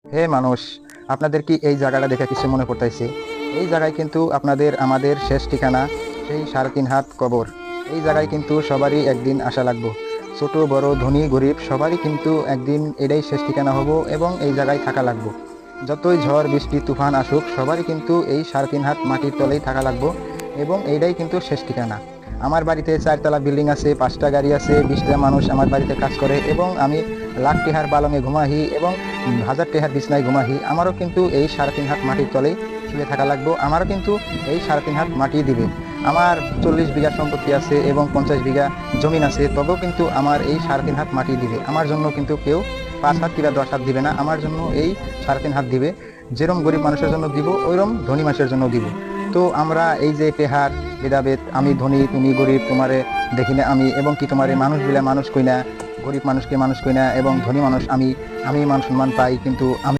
হে মানুষ, আপনাদের কি এই জায়গাটা দেখে কিছু মনে পড়তেছে? এই জায়গায় কিন্তু আপনাদের আমাদের শেষ ঠিকানা, সেই 3.5 হাত কবর। এই জায়গায় কিন্তু সবারই একদিন আসা লাগবো। ছোট বড় ধনী গরিব সবারই কিন্তু একদিন এটাই শেষ ঠিকানা হব এবং এই জায়গায় থাকা লাগবো। যতই ঝড় বৃষ্টি তুফান আসুক সবারই কিন্তু এই 3.5 হাত মাটির তলেই থাকা লাগবো এবং এইটাই কিন্তু শেষ ঠিকানা। আমার বাড়িতে 4 তলা বিল্ডিং আছে, 5টা গাড়ি আছে, 20টা মানুষ আমার বাড়িতে কাজ করে এবং আমি লাখ টেহার পালঙে ঘুমাহি এবং 1000 টেহার বিছনায় ঘুমাহি। আমারও কিন্তু এই 3.5 হাত মাটির তলেই শুয়ে থাকা লাগবো। আমারও কিন্তু এই 3.5 হাত মাটি দিবে। আমার 40 বিঘা সম্পত্তি আছে এবং 50 বিঘা জমিন আছে, তবেও কিন্তু আমার এই 3.5 হাত মাটি দিবে। আমার জন্য কিন্তু কেউ 5 হাত কিংবা 10 হাত দিবে না, আমার জন্য এই 3.5 হাত দিবে। যেরম গরিব মানুষের জন্য দিব ওইরকম ধনী মানুষের জন্য দিব। তো আমরা এই যে টেহার ভেদাভেদ, আমি ধনী তুমি গরিব, তোমারে দেখি না আমি, এবং কি তোমারে মানুষ বিলা মানুষ কই না, গরিব মানুষকে মানুষ কই না এবং ধনী মানুষ আমি, আমি মান সম্মান পাই, কিন্তু আমি